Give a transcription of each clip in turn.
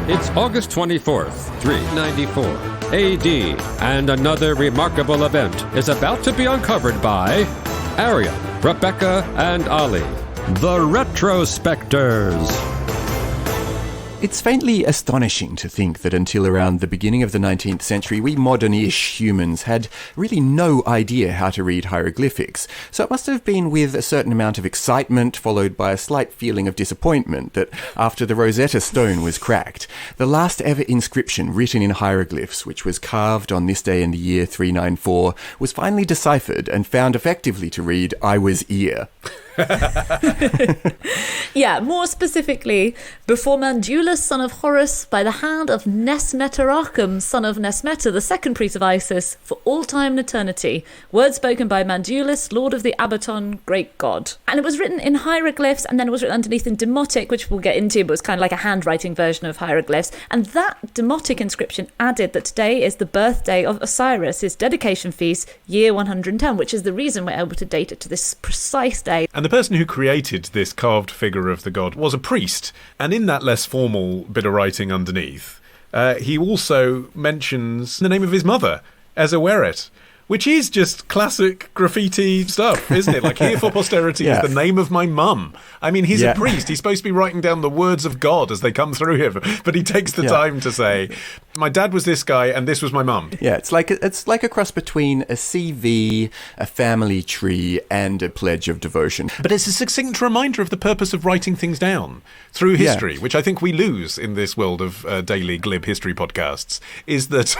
It's August 24th, 394 AD, and another remarkable event is about to be uncovered by Ariel, Rebecca, and Ali, the Retrospectors. It's faintly astonishing to think that until around the beginning of the 19th century, we modern-ish humans had really no idea how to read hieroglyphics. So it must have been with a certain amount of excitement, followed by a slight feeling of disappointment, that after the Rosetta Stone was cracked, the last ever inscription written in hieroglyphs, which was carved on this day in the year 394, was finally deciphered and found effectively to read, "I was ear." Yeah, more specifically, before Mandulis, son of Horus, by the hand of Nesmeterakhem, son of Nesmeta, the second priest of Isis, for all time and eternity. Words spoken by Mandulis, lord of the Abaton, great god. And it was written in hieroglyphs, and then it was written underneath in Demotic, which we'll get into, but it's kind of like a handwriting version of hieroglyphs. And that Demotic inscription added that today is the birthday of Osiris, his dedication feast, year 110, which is the reason we're able to date it to this precise day. And the person who created this carved figure of the god was a priest, and in that less formal bit of writing underneath, he also mentions the name of his mother, Ezeweret, which is just classic graffiti stuff, isn't it? Like, here for posterity is the name of my mum. I mean, he's a priest. He's supposed to be writing down the words of God as they come through him, but he takes the time to say, my dad was this guy and this was my mum. Yeah, it's like a cross between a CV, a family tree, and a pledge of devotion. But it's a succinct reminder of the purpose of writing things down through history, which I think we lose in this world of daily glib history podcasts, is that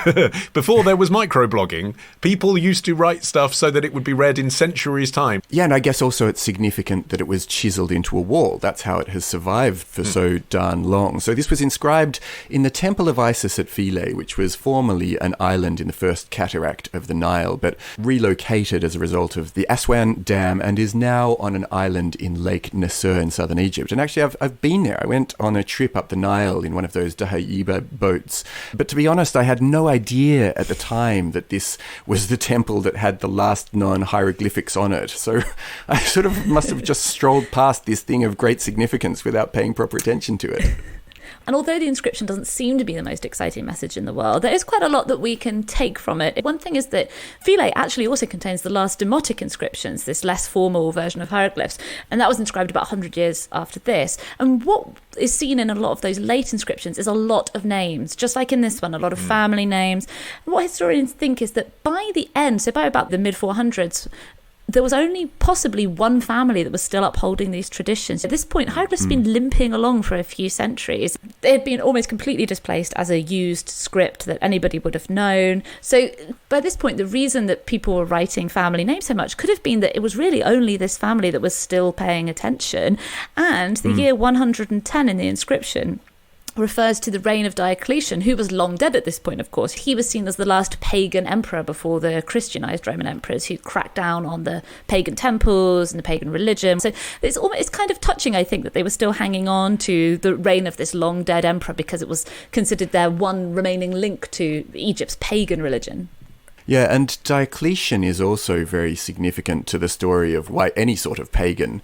before there was microblogging, people used to write stuff so that it would be read in centuries' time. Yeah, and I guess also it's significant that it was chiseled into a wall. That's how it has survived for so darn long. So this was inscribed in the Temple of Isis at Philae, which was formerly an island in the first cataract of the Nile, but relocated as a result of the Aswan Dam and is now on an island in Lake Nasser in southern Egypt. And actually, I've been there. I went on a trip up the Nile in one of those Dahayiba boats. But to be honest, I had no idea at the time that this was the temple that had the last known hieroglyphics on it. So I sort of must have just strolled past this thing of great significance without paying proper attention to it. And although the inscription doesn't seem to be the most exciting message in the world, there is quite a lot that we can take from it. One thing is that Philae actually also contains the last Demotic inscriptions, this less formal version of hieroglyphs, and that was inscribed about 100 years after this. And what is seen in a lot of those late inscriptions is a lot of names, just like in this one, a lot of family names. And what historians think is that by the end, so by about the mid-400s, there was only possibly one family that was still upholding these traditions. At this point, hieroglyphs had been limping along for a few centuries. They had been almost completely displaced as a used script that anybody would have known. So by this point, the reason that people were writing family names so much could have been that it was really only this family that was still paying attention. And the year 110 in the inscription refers to the reign of Diocletian, who was long dead at this point, of course. He was seen as the last pagan emperor before the Christianized Roman emperors who cracked down on the pagan temples and the pagan religion. So it's kind of touching, I think, that they were still hanging on to the reign of this long dead emperor because it was considered their one remaining link to Egypt's pagan religion. Yeah, and Diocletian is also very significant to the story of why any sort of pagan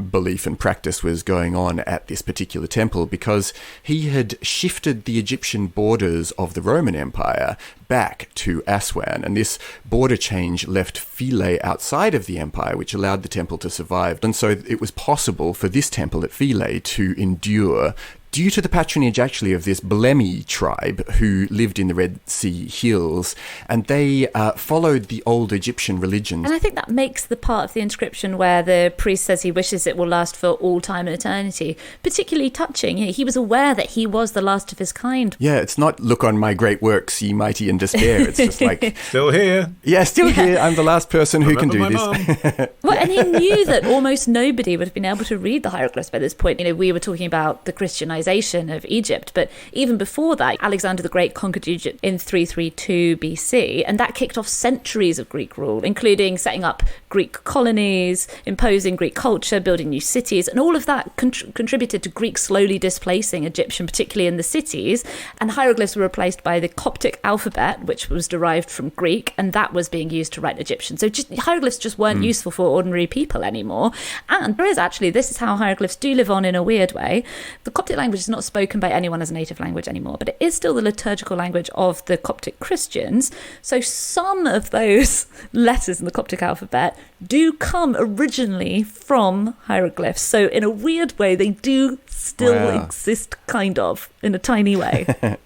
belief and practice was going on at this particular temple, because he had shifted the Egyptian borders of the Roman Empire back to Aswan, and this border change left Philae outside of the empire, which allowed the temple to survive. And so it was possible for this temple at Philae to endure due to the patronage, actually, of this Blemi tribe who lived in the Red Sea Hills, and they followed the old Egyptian religions. And I think that makes the part of the inscription where the priest says he wishes it will last for all time and eternity particularly touching. He was aware that he was the last of his kind. Yeah, it's not, look on my great works, ye mighty in despair. It's just like... Still here. Yeah, still here. I'm the last person who can do this. Well, and he knew that almost nobody would have been able to read the hieroglyphs by this point. We were talking about the Christianization of Egypt, but even before that, Alexander the Great conquered Egypt in 332 BC, and that kicked off centuries of Greek rule, including setting up Greek colonies, imposing Greek culture, building new cities, and all of that contributed to Greek slowly displacing Egyptian, particularly in the cities, and hieroglyphs were replaced by the Coptic alphabet, which was derived from Greek, and that was being used to write Egyptian. So hieroglyphs just weren't useful for ordinary people anymore. And there is actually, this is how hieroglyphs do live on in a weird way. The Coptic language language is not spoken by anyone as a native language anymore, but it is still the liturgical language of the Coptic Christians. So some of those letters in the Coptic alphabet do come originally from hieroglyphs. So in a weird way, they do still exist, kind of, in a tiny way.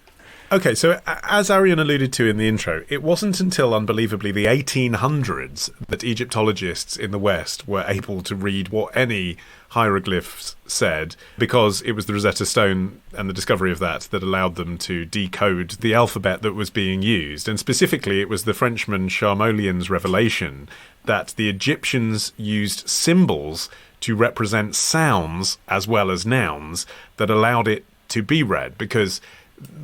Okay, so as Arian alluded to in the intro, it wasn't until unbelievably the 1800s that Egyptologists in the West were able to read what any hieroglyphs said, because it was the Rosetta Stone and the discovery of that allowed them to decode the alphabet that was being used. And specifically, it was the Frenchman Charmolien's revelation that the Egyptians used symbols to represent sounds as well as nouns that allowed it to be read, because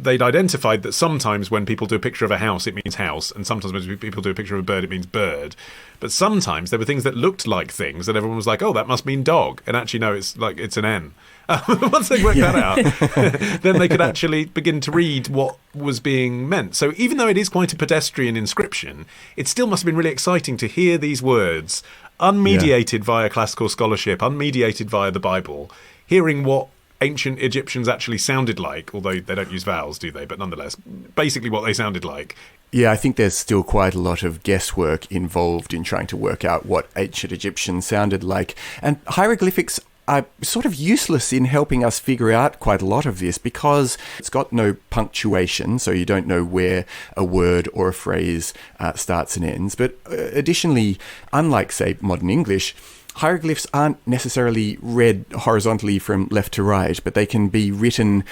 they'd identified that sometimes when people do a picture of a house, it means house, and sometimes when people do a picture of a bird, it means bird. But sometimes there were things that looked like things, and everyone was like, oh, that must mean dog. And actually, no, it's an N. Once they worked that out, then they could actually begin to read what was being meant. So even though it is quite a pedestrian inscription, it still must have been really exciting to hear these words, unmediated via classical scholarship, unmediated via the Bible, hearing what ancient Egyptians actually sounded like, although they don't use vowels, do they? But nonetheless, basically what they sounded like. Yeah, I think there's still quite a lot of guesswork involved in trying to work out what ancient Egyptians sounded like. And hieroglyphics are sort of useless in helping us figure out quite a lot of this because it's got no punctuation, so you don't know where a word or a phrase starts and ends. But additionally, unlike, say, modern English, hieroglyphs aren't necessarily read horizontally from left to right, but they can be written,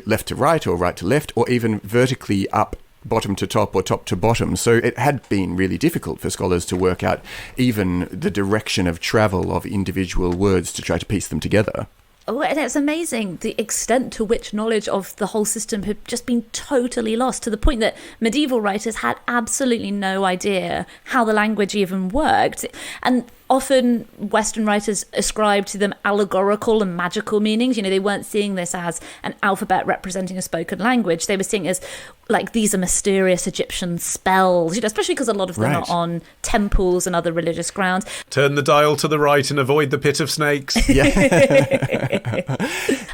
left to right or right to left, or even vertically up, bottom to top or top to bottom. So it had been really difficult for scholars to work out even the direction of travel of individual words to try to piece them together. Oh, and it's amazing the extent to which knowledge of the whole system had just been totally lost, to the point that medieval writers had absolutely no idea how the language even worked. And often Western writers ascribed to them allegorical and magical meanings. They weren't seeing this as an alphabet representing a spoken language. They were seeing it as like, these are mysterious Egyptian spells, especially because a lot of them are on temples and other religious grounds. Turn the dial to the right and avoid the pit of snakes. Yeah.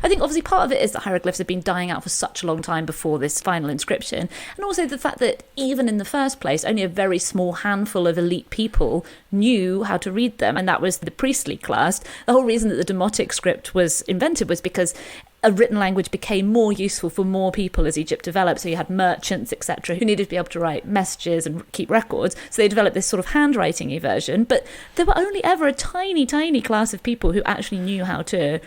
I think obviously part of it is that hieroglyphs have been dying out for such a long time before this final inscription. And also the fact that even in the first place, only a very small handful of elite people knew how to read them, and that was the priestly class. The whole reason that the Demotic script was invented was because a written language became more useful for more people as Egypt developed. So you had merchants, etc., who needed to be able to write messages and keep records. So they developed this sort of handwriting-y version. But there were only ever a tiny, tiny class of people who actually knew how to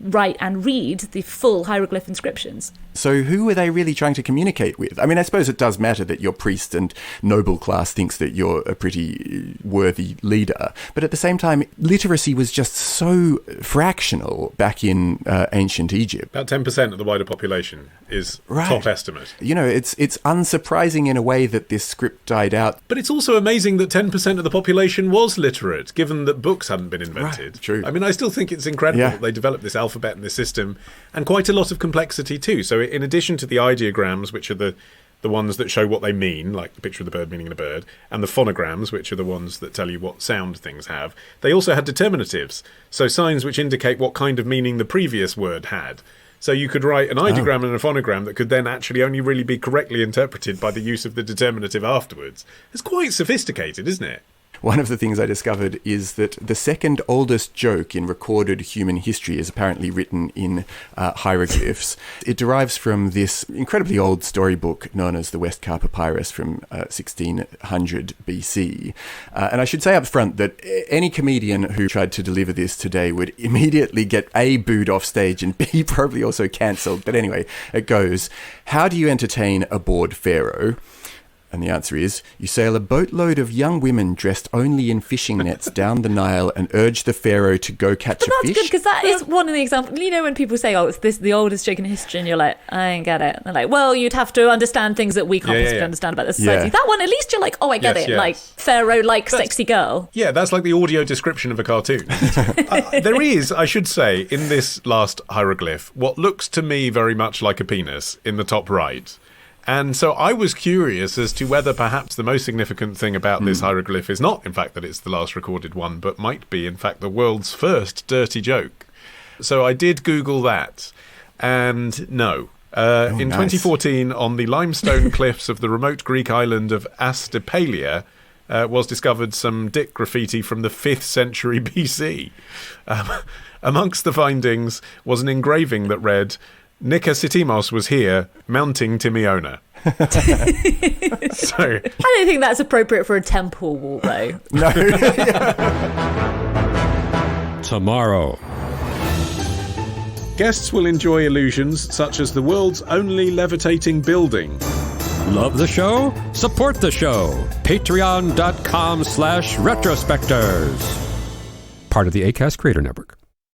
write and read the full hieroglyph inscriptions. So who were they really trying to communicate with? I mean, I suppose it does matter that your priest and noble class thinks that you're a pretty worthy leader. But at the same time, literacy was just so fractional back in ancient Egypt. About 10% of the wider population is top estimate. It's unsurprising in a way that this script died out. But it's also amazing that 10% of the population was literate, given that books hadn't been invented. Right, true. I mean, I still think it's incredible that they developed this alphabet and this system, and quite a lot of complexity too. So in addition to the ideograms, which are the ones that show what they mean, like the picture of the bird meaning a bird, and the phonograms, which are the ones that tell you what sound things have, they also had determinatives, so signs which indicate what kind of meaning the previous word had. So you could write an ideogram and a phonogram that could then actually only really be correctly interpreted by the use of the determinative afterwards. It's quite sophisticated, isn't it? One of the things I discovered is that the second oldest joke in recorded human history is apparently written in hieroglyphs. It derives from this incredibly old storybook known as the Westcar Papyrus from 1600 BC. And I should say up front that any comedian who tried to deliver this today would immediately get A, booed off stage, and B, probably also cancelled. But anyway, it goes, how do you entertain a bored pharaoh? And the answer is, you sail a boatload of young women dressed only in fishing nets down the Nile and urge the pharaoh to go catch a fish. That's good, because that is one of the examples. When people say, it's the oldest joke in history, and you're like, I don't get it. They're like, well, you'd have to understand things that we can't possibly understand about the society. Yeah. That one, at least you're like, I get it. Yes. Like, pharaoh, sexy girl. Yeah, that's like the audio description of a cartoon. There is, I should say, in this last hieroglyph, what looks to me very much like a penis in the top right. And so I was curious as to whether perhaps the most significant thing about this hieroglyph is not, in fact, that it's the last recorded one, but might be, in fact, the world's first dirty joke. So I did Google that. and no. In 2014, on the limestone cliffs of the remote Greek island of Astypalia, was discovered some Dick graffiti from the 5th century BC. Amongst the findings was an engraving that read, Nikositimos was here, mounting Timiona. So, I don't think that's appropriate for a temple wall, though. No. Tomorrow. Guests will enjoy illusions such as the world's only levitating building. Love the show? Support the show. Patreon.com/retrospectors. Part of the Acast Creator Network.